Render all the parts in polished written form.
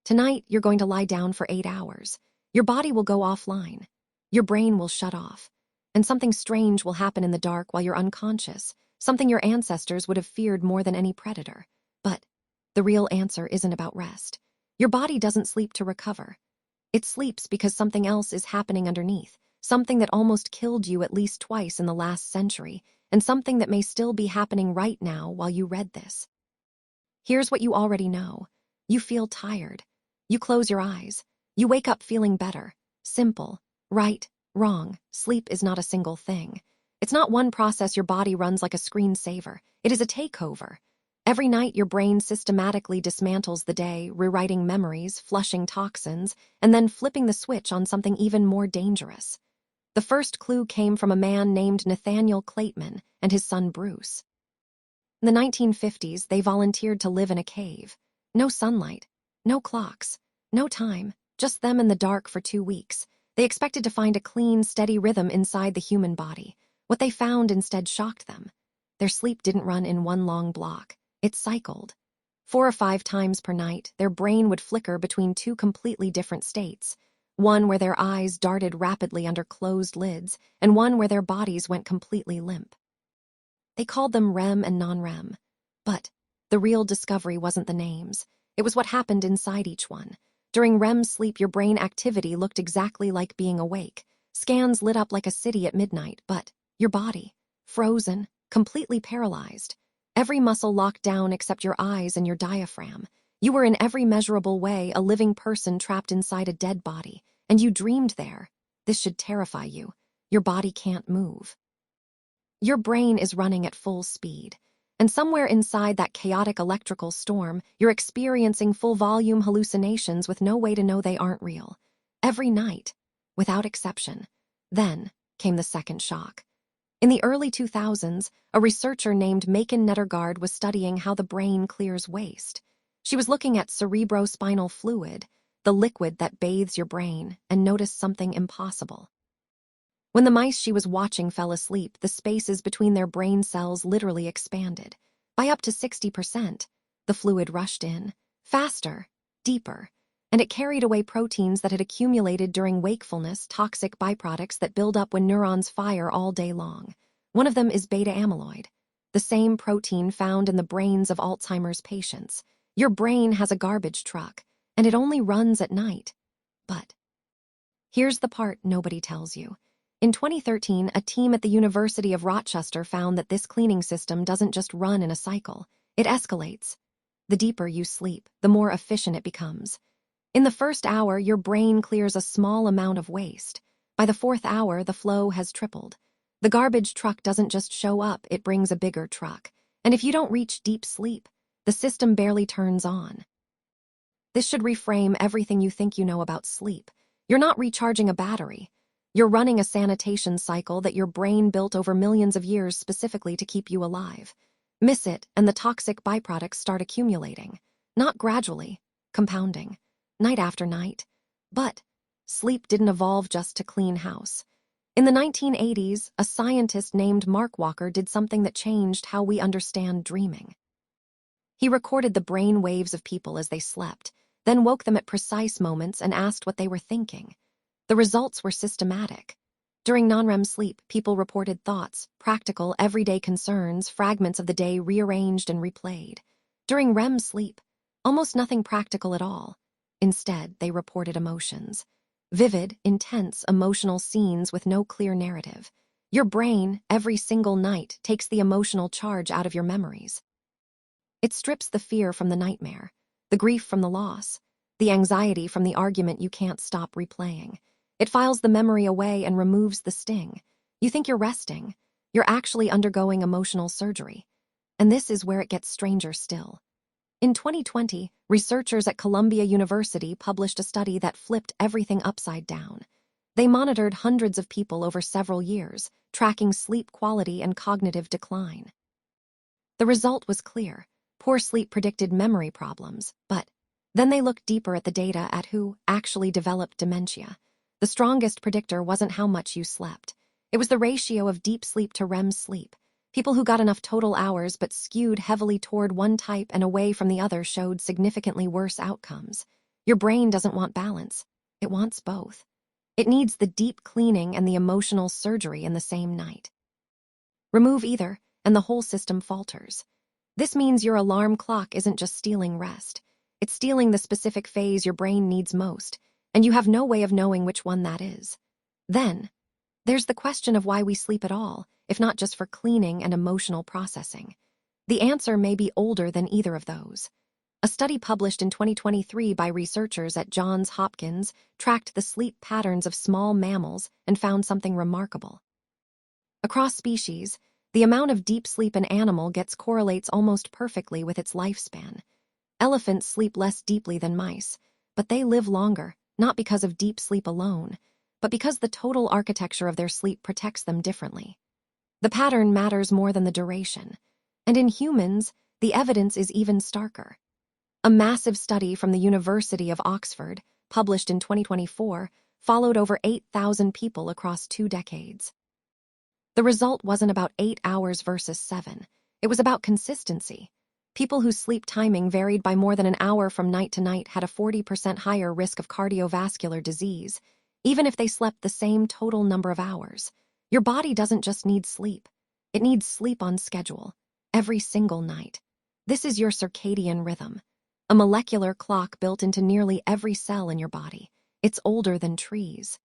Tonight, you're going to lie down for 8 hours. Your body will go offline. Your brain will shut off. And something strange will happen in the dark while you're unconscious, something your ancestors would have feared more than any predator. But the real answer isn't about rest. Your body doesn't sleep to recover. It sleeps because something else is happening underneath, something that almost killed you at least twice in the last century, and something that may still be happening right now while you read this. Here's what you already know. You feel tired. You close your eyes. You wake up feeling better. Simple. Right. Wrong. Sleep is not a single thing. It's not one process your body runs like a screensaver. It is a takeover. Every night your brain systematically dismantles the day, rewriting memories, flushing toxins, and then flipping the switch on something even more dangerous. The first clue came from a man named Nathaniel Kleitman and his son Bruce. In the 1950s, they volunteered to live in a cave. No sunlight, no clocks, no time, just them in the dark for 2 weeks. They expected to find a clean, steady rhythm inside the human body. What they found instead shocked them. Their sleep didn't run in one long block. It cycled. 4 or 5 times per night, their brain would flicker between 2 completely different states. One where their eyes darted rapidly under closed lids, and one where their bodies went completely limp. They called them REM and non-REM. But the real discovery wasn't the names. It was what happened inside each one. During REM sleep, your brain activity looked exactly like being awake. Scans lit up like a city at midnight, but your body, frozen, completely paralyzed. Every muscle locked down except your eyes and your diaphragm. You were in every measurable way a living person trapped inside a dead body, and you dreamed there. This should terrify you. Your body can't move. Your brain is running at full speed, and somewhere inside that chaotic electrical storm, you're experiencing full-volume hallucinations with no way to know they aren't real. Every night, without exception. Then came the second shock. In the early 2000s, a researcher named Maiken Nedergaard was studying how the brain clears waste. She was looking at cerebrospinal fluid, the liquid that bathes your brain, and noticed something impossible. When the mice she was watching fell asleep, the spaces between their brain cells literally expanded. By up to 60%, the fluid rushed in, faster, deeper, and it carried away proteins that had accumulated during wakefulness, toxic byproducts that build up when neurons fire all day long. One of them is beta-amyloid, the same protein found in the brains of Alzheimer's patients. Your brain has a garbage truck, and it only runs at night. But here's the part nobody tells you. In 2013, a team at the University of Rochester found that this cleaning system doesn't just run in a cycle, it escalates. The deeper you sleep, the more efficient it becomes. In the first hour, your brain clears a small amount of waste. By the 4th hour, the flow has tripled. The garbage truck doesn't just show up, it brings a bigger truck. And if you don't reach deep sleep, the system barely turns on. This should reframe everything you think you know about sleep. You're not recharging a battery. You're running a sanitation cycle that your brain built over millions of years specifically to keep you alive. Miss it, and the toxic byproducts start accumulating. Not gradually, compounding, night after night. But sleep didn't evolve just to clean house. In the 1980s, a scientist named Mark Walker did something that changed how we understand dreaming. He recorded the brain waves of people as they slept, then woke them at precise moments and asked what they were thinking. The results were systematic. During non-REM sleep, people reported thoughts, practical, everyday concerns, fragments of the day rearranged and replayed. During REM sleep, almost nothing practical at all. Instead, they reported emotions. Vivid, intense, emotional scenes with no clear narrative. Your brain, every single night, takes the emotional charge out of your memories. It strips the fear from the nightmare, the grief from the loss, the anxiety from the argument you can't stop replaying. It files the memory away and removes the sting. You think you're resting. You're actually undergoing emotional surgery. And this is where it gets stranger still. In 2020, researchers at Columbia University published a study that flipped everything upside down. They monitored hundreds of people over several years, tracking sleep quality and cognitive decline. The result was clear. Poor sleep predicted memory problems, but then they looked deeper at the data at who actually developed dementia. The strongest predictor wasn't how much you slept. It was the ratio of deep sleep to REM sleep. People who got enough total hours but skewed heavily toward one type and away from the other showed significantly worse outcomes. Your brain doesn't want balance. It wants both. It needs the deep cleaning and the emotional surgery in the same night. Remove either, and the whole system falters. This means your alarm clock isn't just stealing rest. It's stealing the specific phase your brain needs most, and you have no way of knowing which one that is. Then, there's the question of why we sleep at all, if not just for cleaning and emotional processing. The answer may be older than either of those. A study published in 2023 by researchers at Johns Hopkins tracked the sleep patterns of small mammals and found something remarkable. Across species, the amount of deep sleep an animal gets correlates almost perfectly with its lifespan. Elephants sleep less deeply than mice, but they live longer, not because of deep sleep alone, but because the total architecture of their sleep protects them differently. The pattern matters more than the duration, and in humans, the evidence is even starker. A massive study from the University of Oxford, published in 2024, followed over 8,000 people across 2 decades. The result wasn't about 8 hours versus 7. It was about consistency. People whose sleep timing varied by more than an hour from night to night had a 40% higher risk of cardiovascular disease, even if they slept the same total number of hours. Your body doesn't just need sleep. It needs sleep on schedule, every single night. This is your circadian rhythm, a molecular clock built into nearly every cell in your body. It's older than trees.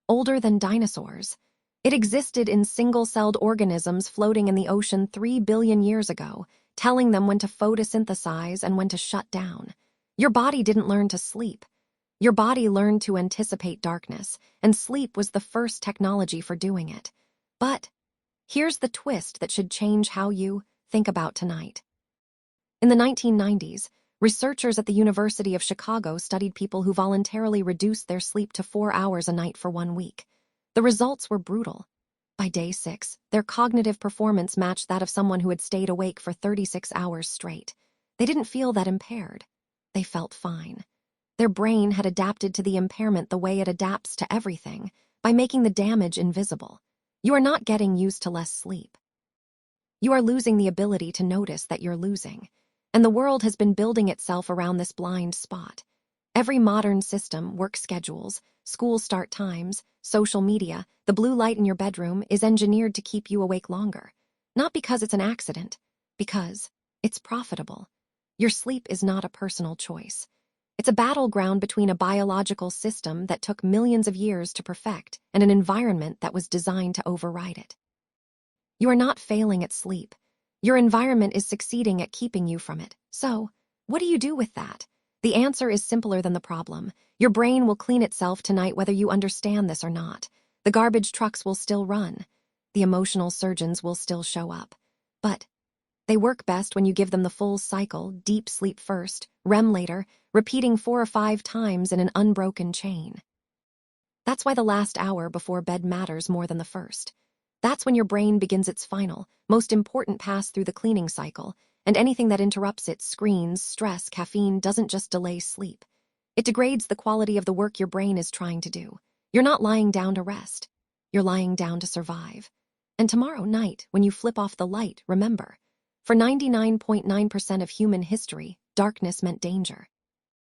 Older than dinosaurs. It existed in single-celled organisms floating in the ocean 3 billion years ago, telling them when to photosynthesize and when to shut down. Your body didn't learn to sleep. Your body learned to anticipate darkness, and sleep was the first technology for doing it. But here's the twist that should change how you think about tonight. In the 1990s, researchers at the University of Chicago studied people who voluntarily reduced their sleep to 4 hours a night for 1 week. The results were brutal. By day 6, their cognitive performance matched that of someone who had stayed awake for 36 hours straight. They didn't feel that impaired. They felt fine. Their brain had adapted to the impairment the way it adapts to everything, by making the damage invisible. You are not getting used to less sleep. You are losing the ability to notice that you're losing. And the world has been building itself around this blind spot. Every modern system, work schedules, school start times, social media, the blue light in your bedroom is engineered to keep you awake longer. Not because it's an accident, because it's profitable. Your sleep is not a personal choice. It's a battleground between a biological system that took millions of years to perfect and an environment that was designed to override it. You are not failing at sleep. Your environment is succeeding at keeping you from it. So, what do you do with that? The answer is simpler than the problem. Your brain will clean itself tonight whether you understand this or not. The garbage trucks will still run. The emotional surgeons will still show up. But they work best when you give them the full cycle, deep sleep first, REM later, repeating 4 or 5 times in an unbroken chain. That's why the last hour before bed matters more than the first. That's when your brain begins its final, most important pass through the cleaning cycle, and anything that interrupts it, screens, stress, caffeine, doesn't just delay sleep. It degrades the quality of the work your brain is trying to do. You're not lying down to rest. You're lying down to survive. And tomorrow night, when you flip off the light, remember, for 99.9% of human history, darkness meant danger.